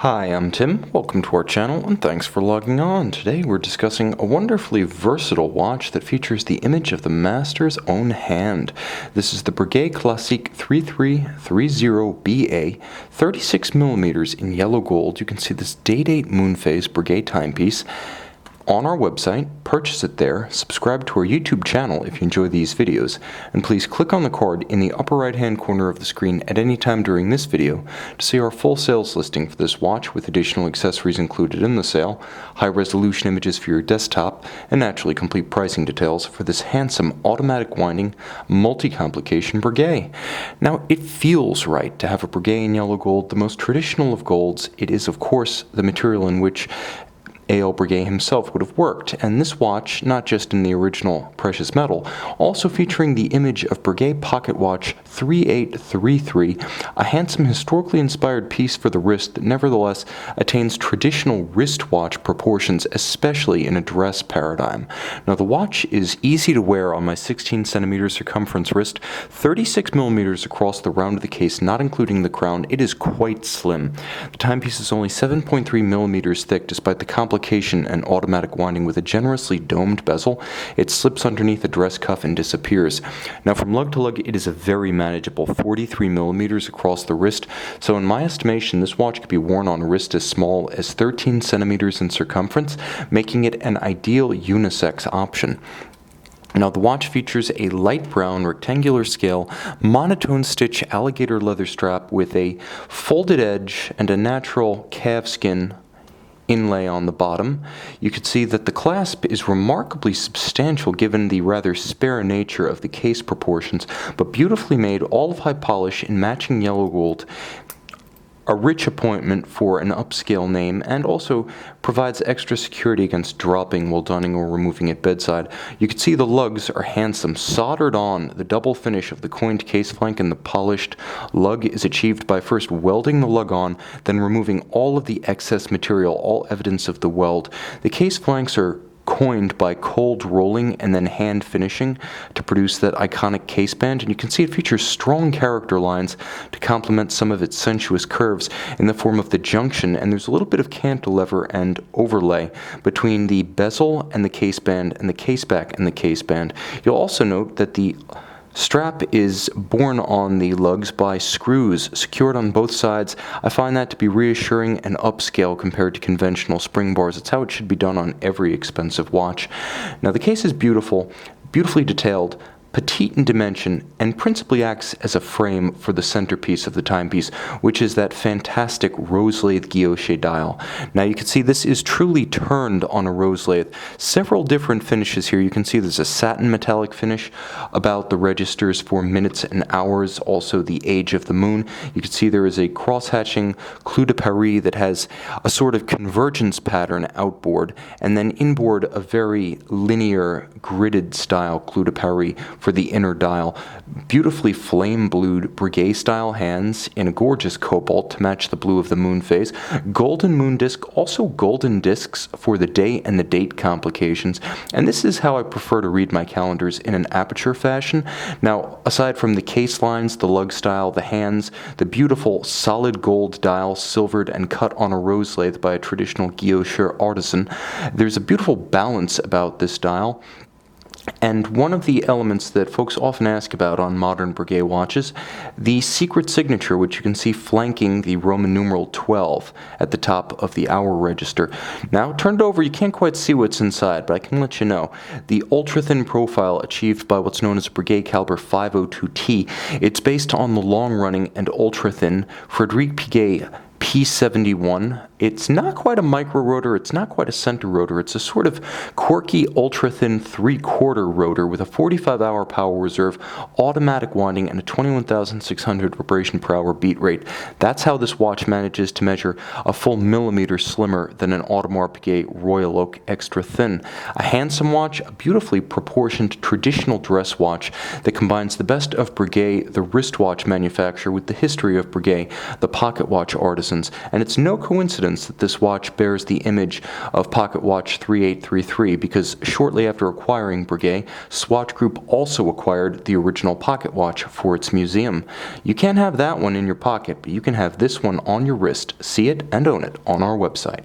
Hi, I'm Tim. Welcome to our channel and thanks for logging on. Today we're discussing a wonderfully versatile watch that features the image of the master's own hand. This is the Berguet Classique 3330BA, 36mm in yellow gold. You can see this day-date moon phase Breguet timepiece on our website. Purchase it there, subscribe to our YouTube channel if you enjoy these videos, and please click on the card in the upper right hand corner of the screen at any time during this video to see our full sales listing for this watch with additional accessories included in the sale, high resolution images for your desktop, and naturally complete pricing details for this handsome automatic winding multi-complication Breguet. Now it feels right to have a Breguet in yellow gold, the most traditional of golds. It is of course the material in which A.L. Breguet himself would have worked, and this watch, not just in the original precious metal, also featuring the image of Breguet Pocket Watch 3833, a handsome historically inspired piece for the wrist that nevertheless attains traditional wristwatch proportions, especially in a dress paradigm. Now the watch is easy to wear on my 16cm circumference wrist, 36mm across the round of the case, not including the crown. It is quite slim. The timepiece is only 7.3mm thick despite the complication and automatic winding with a generously domed bezel. It slips underneath a dress cuff and disappears. Now from lug to lug it is a very manageable 43mm across the wrist, so in my estimation this watch could be worn on a wrist as small as 13cm in circumference, making it an ideal unisex option. Now the watch features a light brown rectangular scale monotone stitch alligator leather strap with a folded edge and a natural calfskin inlay on the bottom. You can see that the clasp is remarkably substantial given the rather spare nature of the case proportions, but beautifully made, all of high polish in matching yellow gold. A rich appointment for an upscale name, and also provides extra security against dropping while donning or removing at bedside. You can see the lugs are handsome, soldered on. The double finish of the coined case flank and the polished lug is achieved by first welding the lug on, then removing all of the excess material, all evidence of the weld. The case flanks are coined by cold rolling and then hand finishing to produce that iconic case band, and you can see it features strong character lines to complement some of its sensuous curves in the form of the junction, and there's a little bit of cantilever and overlay between the bezel and the case band and the case back and the case band. You'll also note that the strap is borne on the lugs by screws secured on both sides. I find that to be reassuring and upscale compared to conventional spring bars. It's how it should be done on every expensive watch. Now the case is beautiful, beautifully detailed, petite in dimension, and principally acts as a frame for the centerpiece of the timepiece, which is that fantastic rose lathe guilloche dial. Now you can see this is truly turned on a rose lathe. Several different finishes here. You can see there's a satin metallic finish about the registers for minutes and hours, also the age of the moon. You can see there is a cross-hatching clou de Paris that has a sort of convergence pattern outboard, and then inboard a very linear gridded style clou de Paris for the inner dial. Beautifully flame-blued Breguet-style hands in a gorgeous cobalt to match the blue of the moon phase. Golden moon disc, also golden discs for the day and the date complications. And this is how I prefer to read my calendars, in an aperture fashion. Now, aside from the case lines, the lug style, the hands, the beautiful solid gold dial silvered and cut on a rose lathe by a traditional guilloche artisan, there's a beautiful balance about this dial. And one of the elements that folks often ask about on modern Breguet watches, the secret signature, which you can see flanking the Roman numeral 12 at the top of the hour register. Now, turned over, you can't quite see what's inside, but I can let you know. The ultra-thin profile achieved by what's known as Breguet Caliber 502T, it's based on the long-running and ultra-thin Frédéric Piguet P71. It's not quite a micro rotor, it's not quite a center rotor, it's a sort of quirky ultra-thin 3/4 rotor with a 45-hour power reserve, automatic winding, and a 21,600 vibration per hour beat rate. That's how this watch manages to measure a full millimeter slimmer than an Audemars Piguet Royal Oak Extra Thin. A handsome watch, a beautifully proportioned traditional dress watch that combines the best of Breguet, the wristwatch manufacturer, with the history of Breguet, the pocket watch artisans, and it's no coincidence coincidence that this watch bears the image of Pocket Watch 3833 because shortly after acquiring Breguet, Swatch Group also acquired the original pocket watch for its museum. You can't have that one in your pocket, but you can have this one on your wrist. See it and own it on our website.